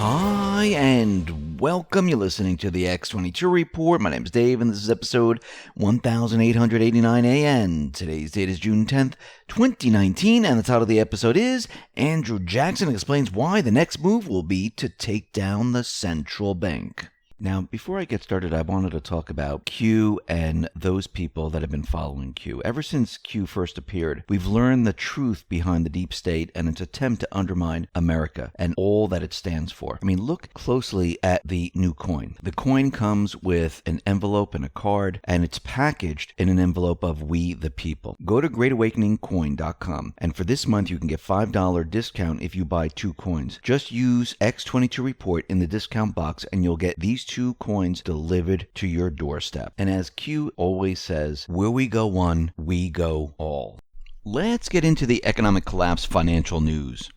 Hi, and welcome. You're listening to the X22 Report. My name is Dave, and this is episode 1889 Today's date is June 10th, 2019, and the title of the episode is Andrew Jackson Explains Why the Next Move Will Be to Take Down the Central Bank. Now, before I get started, I wanted to talk about Q and those people that have been following Q. Ever since Q first appeared, we've learned the truth behind the deep state and its attempt to undermine America and all that it stands for. I mean, look closely at the new coin. The coin comes with an envelope and a card, and it's packaged in an envelope of We the People. Go to greatawakeningcoin.com, and for this month, you can get $5 discount if you buy 2 coins. Just use X22 Report in the discount box, and you'll get these 2 coins delivered to your doorstep. And as Q always says, where we go one, we go all. Let's get into the economic collapse financial news.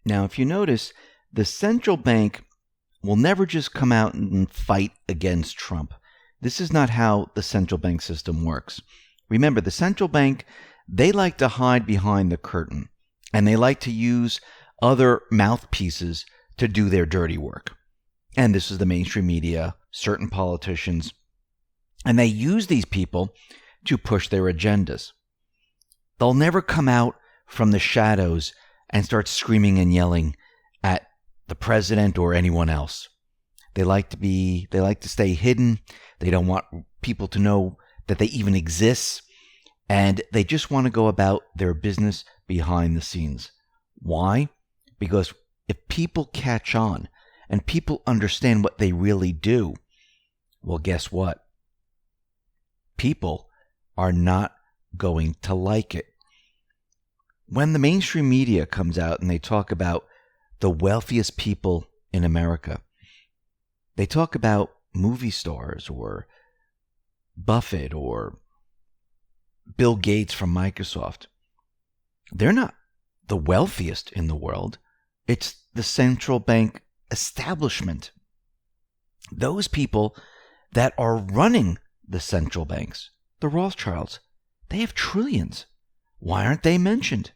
Now, if you notice, the central bank will never just come out and fight against Trump. This is not how the central bank system works. Remember, the central bank, they like to hide behind the curtain, and they like to use other mouthpieces to do their dirty work. And this is the mainstream media, certain politicians, and they use these people to push their agendas. They'll never come out from the shadows and start screaming and yelling at the president or anyone else. They like to stay hidden. They don't want people to know that they even exist, and they just want to go about their business behind the scenes. Why? Because if people catch on and people understand what they really do, well, guess what? People are not going to like it. When the mainstream media comes out and they talk about the wealthiest people in America, they talk about movie stars or Buffett or Bill Gates from Microsoft. They're not the wealthiest in the world. It's the central bank establishment. Those people that are running the central banks, the Rothschilds, they have trillions. Why aren't they mentioned?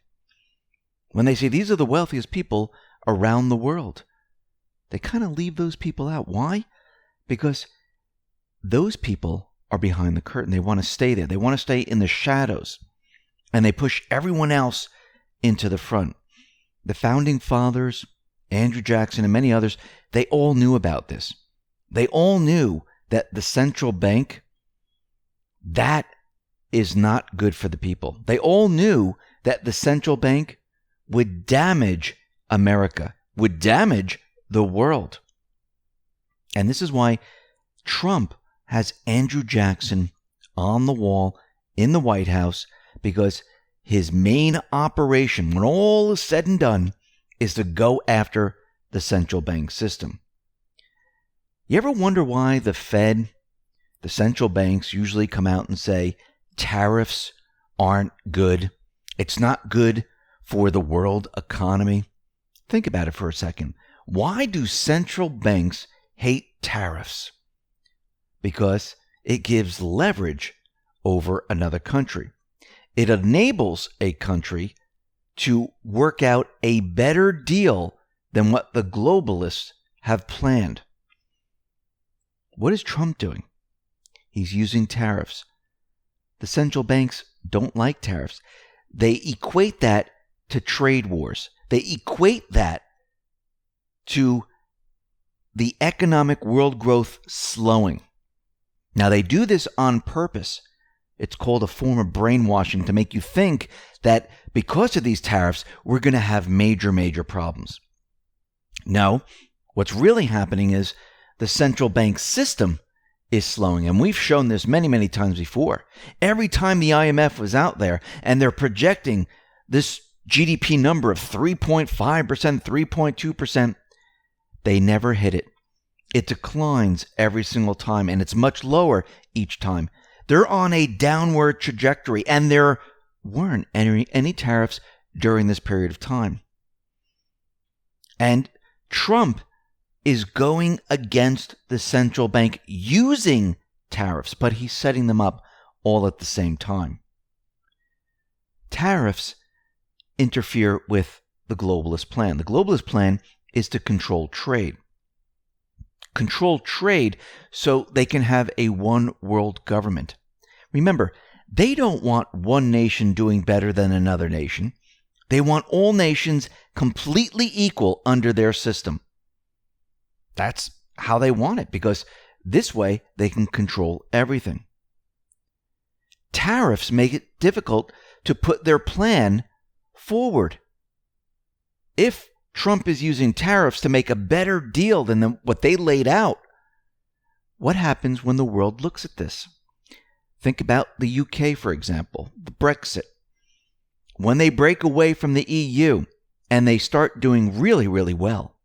When they say these are the wealthiest people around the world, they kind of leave those people out. Why? Because those people are behind the curtain. They want to stay there. They want to stay in the shadows, and they push everyone else into the front. The founding fathers, Andrew Jackson and many others, they all knew about this. They all knew that the central bank, that is not good for the people. They all knew that the central bank would damage America, would damage the world. And this is why Trump has Andrew Jackson on the wall in the White House, because his main operation, when all is said and done, is to go after the central bank system. You ever wonder why the Fed, the central banks, usually come out and say tariffs aren't good? It's not good for the world economy. Think about it for a second. Why do central banks hate tariffs? Because it gives leverage over another country. It enables a country to work out a better deal than what the globalists have planned. What is Trump doing? He's using tariffs. The central banks don't like tariffs. They equate that to trade wars. They equate that to the economic world growth slowing. Now, they do this on purpose. It's called a form of brainwashing to make you think that because of these tariffs, we're going to have major problems. No, what's really happening is the central bank system is slowing. And we've shown this many times before. Every time the IMF was out there and they're projecting this GDP number of 3.5%, 3.2%, they never hit it. It declines every single time, and it's much lower each time. They're on a downward trajectory, and there weren't any tariffs during this period of time. And Trump is going against the central bank using tariffs, but he's setting them up all at the same time. Tariffs interfere with the globalist plan. The globalist plan is to control trade. control trade so they can have a one world government. Remember, they don't want one nation doing better than another nation. They want all nations completely equal under their system. That's how they want it, because this way they can control everything. Tariffs make it difficult to put their plan forward. If Trump is using tariffs to make a better deal than what they laid out, what happens when the world looks at this? Think about the UK, for example, the Brexit. When they break away from the EU and they start doing really, really well,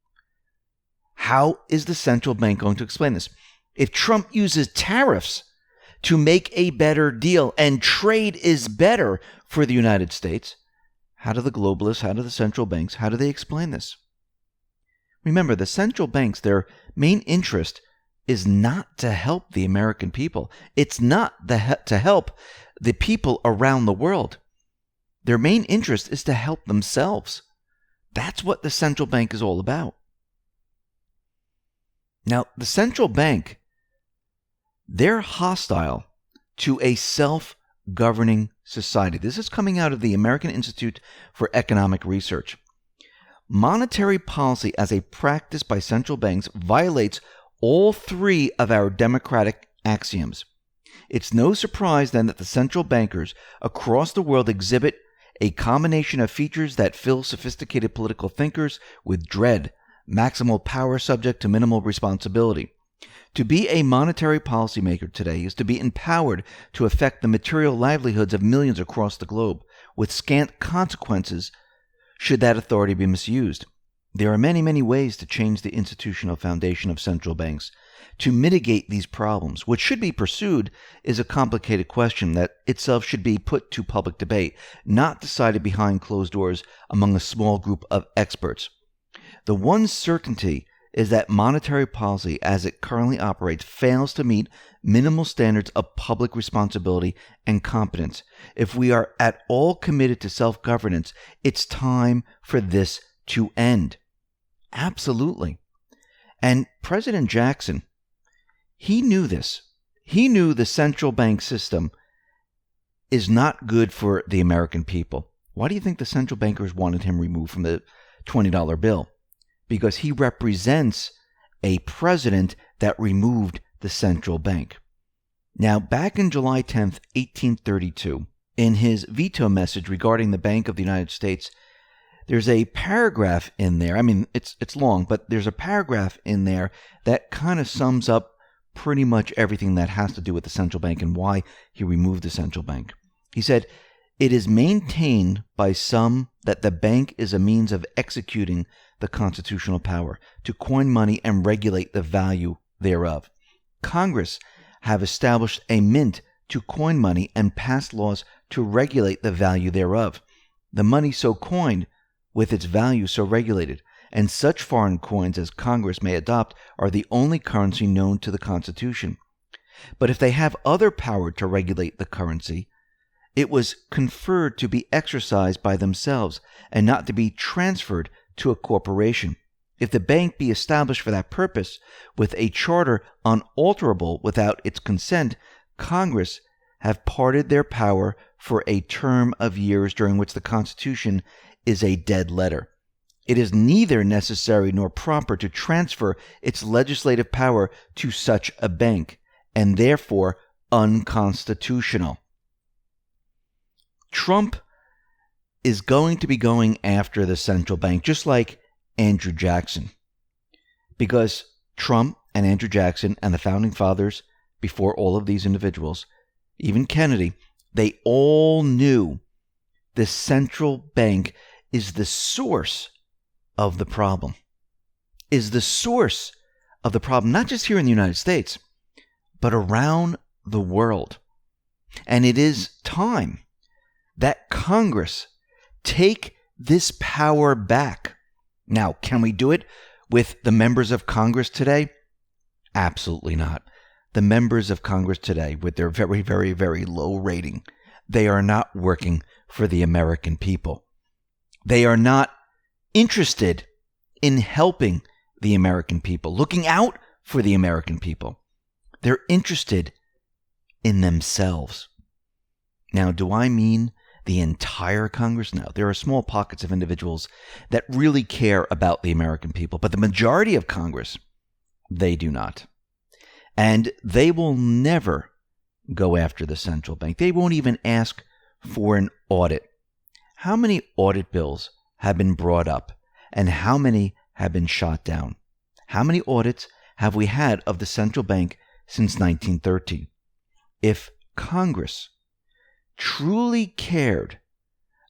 how is the central bank going to explain this? If Trump uses tariffs to make a better deal and trade is better for the United States, how do the globalists, how do the central banks, how do they explain this? Remember, the central banks, their main interest is not to help the American people. It's not to help the people around the world. Their main interest is to help themselves. That's what the central bank is all about. Now, the central bank, they're hostile to a self-governing society. This is coming out of the American Institute for Economic Research. Monetary policy as a practice by central banks violates all three of our democratic axioms. It's no surprise then that the central bankers across the world exhibit a combination of features that fill sophisticated political thinkers with dread: maximal power subject to minimal responsibility. To be a monetary policymaker today is to be empowered to affect the material livelihoods of millions across the globe, with scant consequences should that authority be misused. There are many, many ways to change the institutional foundation of central banks. To mitigate these problems, which should be pursued, is a complicated question that itself should be put to public debate, not decided behind closed doors among a small group of experts. The one certainty is that monetary policy as it currently operates fails to meet minimal standards of public responsibility and competence. If we are at all committed to self-governance, it's time for this to end. Absolutely. And President Jackson, he knew this. He knew the central bank system is not good for the American people. Why do you think the central bankers wanted him removed from the $20 bill? Because he represents a president that removed the central bank. Now, back in July 10th, 1832, in his veto message regarding the Bank of the United States, there's a paragraph in there. I mean, it's long, but there's a paragraph in there that kind of sums up pretty much everything that has to do with the central bank and why he removed the central bank. He said, "It is maintained by some that the bank is a means of executing the constitutional power to coin money and regulate the value thereof. Congress have established a mint to coin money and pass laws to regulate the value thereof. The money so coined, with its value so regulated, and such foreign coins as Congress may adopt are the only currency known to the Constitution. But if they have other power to regulate the currency, it was conferred to be exercised by themselves and not to be transferred to a corporation. If the bank be established for that purpose, with a charter unalterable without its consent, Congress have parted their power for a term of years during which the Constitution is a dead letter. It is neither necessary nor proper to transfer its legislative power to such a bank, and therefore unconstitutional." Trump is going to be going after the central bank, just like Andrew Jackson. Because Trump and Andrew Jackson and the founding fathers, before all of these individuals, even Kennedy, they all knew the central bank is the source of the problem. Is the source of the problem, not just here in the United States, but around the world. And it is time that Congress take this power back. Now, can we do it with the members of Congress today? Absolutely not. The members of Congress today, with their very, very, very low rating, they are not working for the American people. They are not interested in helping the American people, looking out for the American people. They're interested in themselves. Now, do I mean the entire Congress? No. There are small pockets of individuals that really care about the American people, but the majority of Congress, they do not. And they will never go after the central bank. They won't even ask for an audit. How many audit bills have been brought up and how many have been shot down? How many audits have we had of the central bank since 1913? If Congress truly cared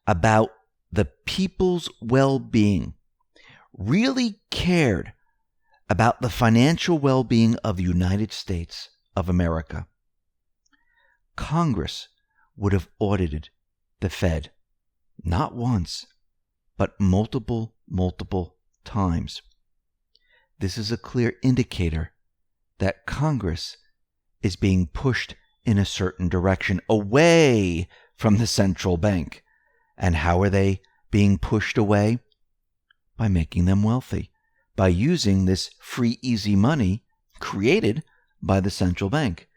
about the people's well-being, really cared about the financial well-being of the United States of America, Congress would have audited the Fed, not once, but multiple times. This is a clear indicator that Congress is being pushed in a certain direction, away from the central bank. And how are they being pushed away? By making them wealthy, by using this free, easy money created by the central bank.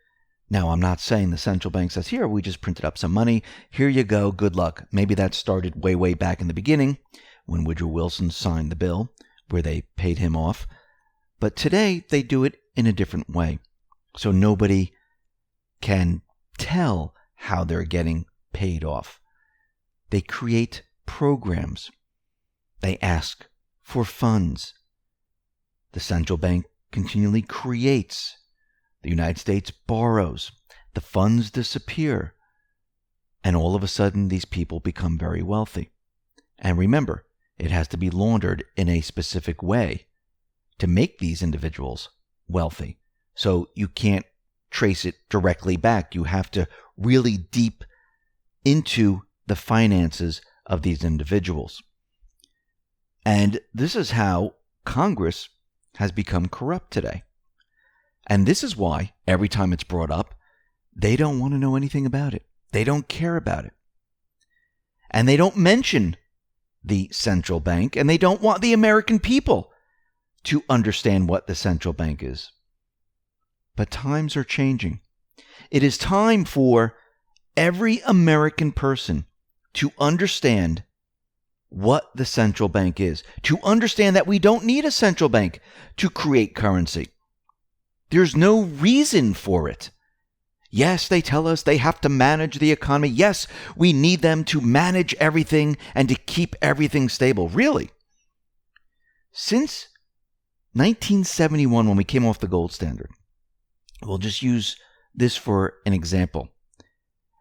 Now, I'm not saying the central bank says, here, we just printed up some money. Here you go. Good luck. Maybe that started way back in the beginning when Woodrow Wilson signed the bill where they paid him off. But today they do it in a different way. So nobody can tell how they're getting paid off. They create programs. They ask for funds. The central bank continually creates. The United States borrows. The funds disappear. And all of a sudden, these people become very wealthy. And remember, it has to be laundered in a specific way to make these individuals wealthy. So you can't trace it directly back. You have to really deep into the finances of these individuals. And this is how Congress has become corrupt today. And this is why every time it's brought up, they don't want to know anything about it. They don't care about it. And they don't mention the central bank, and they don't want the American people to understand what the central bank is. But times are changing. It is time for every American person to understand what the central bank is, to understand that we don't need a central bank to create currency. There's no reason for it. Yes, they tell us they have to manage the economy. Yes, we need them to manage everything and to keep everything stable. Really? Since 1971, when we came off the gold standard, we'll just use this for an example.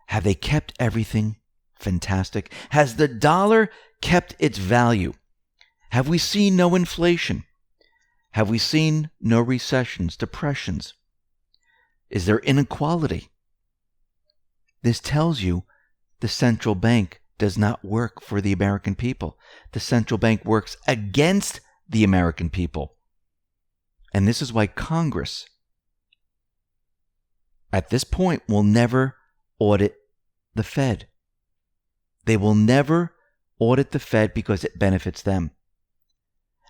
Have they kept everything fantastic? Has the dollar kept its value? Have we seen no inflation? Have we seen no recessions, depressions? Is there inequality? This tells you the central bank does not work for the American people. The central bank works against the American people. And this is why Congress, at this point, will never audit the Fed. They will never audit the Fed because it benefits them.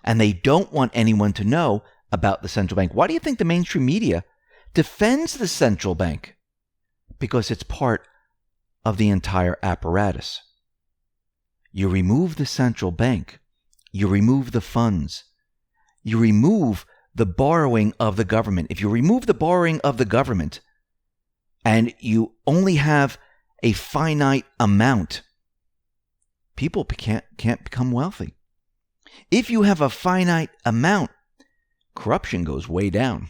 And they don't want anyone to know about the central bank. Why do you think the mainstream media defends the central bank? Because it's part of the entire apparatus. You remove the central bank, you remove the funds, you remove the borrowing of the government. If you remove the borrowing of the government and you only have a finite amount, people can't become wealthy. If you have a finite amount, corruption goes way down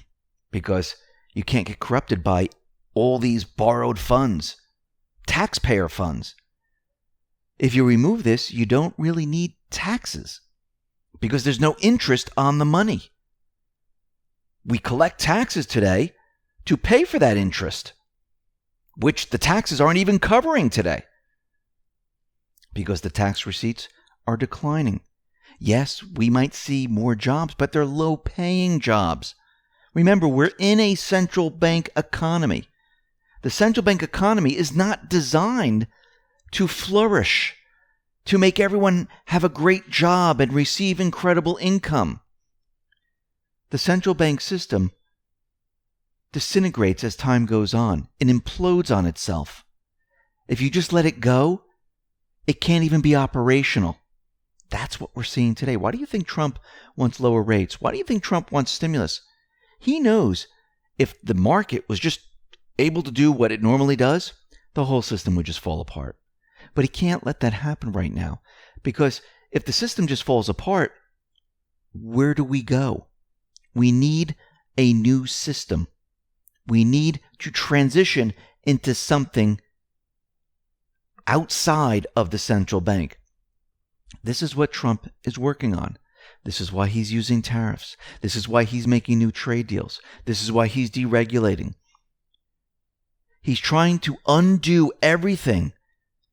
because you can't get corrupted by all these borrowed funds, taxpayer funds. If you remove this, you don't really need taxes because there's no interest on the money. We collect taxes today to pay for that interest, which the taxes aren't even covering today because the tax receipts are declining. Yes, we might see more jobs, but they're low-paying jobs. Remember, we're in a central bank economy. The central bank economy is not designed to flourish, to make everyone have a great job and receive incredible income. The central bank system disintegrates as time goes on. It implodes on itself. If you just let it go, it can't even be operational. That's what we're seeing today. Why do you think Trump wants lower rates? Why do you think Trump wants stimulus? He knows if the market was just able to do what it normally does, the whole system would just fall apart. But he can't let that happen right now, because if the system just falls apart, where do we go? We need a new system. We need to transition into something outside of the central bank. This is what Trump is working on. This is why he's using tariffs. This is why he's making new trade deals. This is why he's deregulating. He's trying to undo everything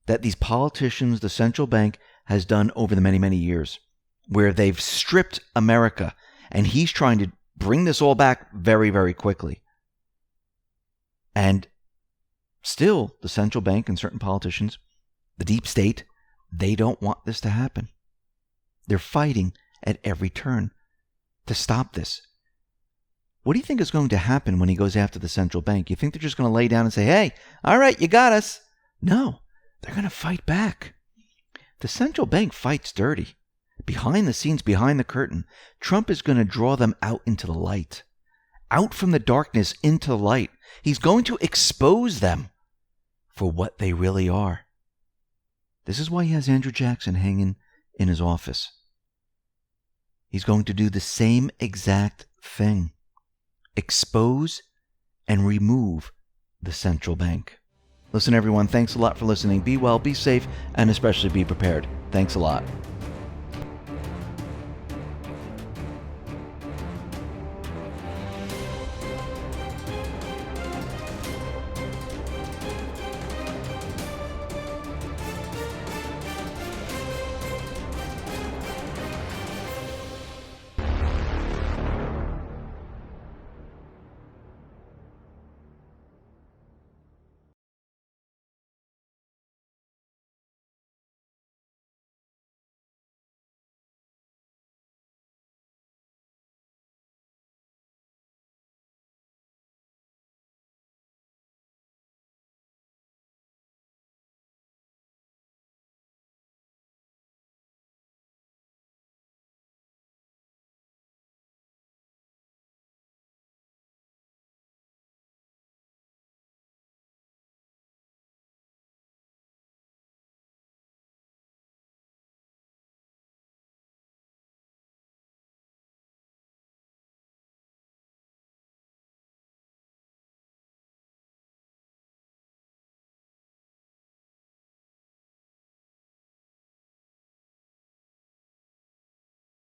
that these politicians, the central bank, has done over the many, many years, where they've stripped America. And he's trying to bring this all back very, very quickly. And still, the central bank and certain politicians, the deep state, they don't want this to happen. They're fighting at every turn to stop this. What do you think is going to happen when he goes after the central bank? You think they're just going to lay down and say, hey, all right, you got us? No, they're going to fight back. The central bank fights dirty. Behind the scenes, behind the curtain, Trump is going to draw them out into the light. Out from the darkness into the light. He's going to expose them for what they really are. This is why he has Andrew Jackson hanging in his office. He's going to do the same exact thing. Expose and remove the central bank. Listen, everyone, thanks a lot for listening. Be well, be safe, and especially be prepared. Thanks a lot.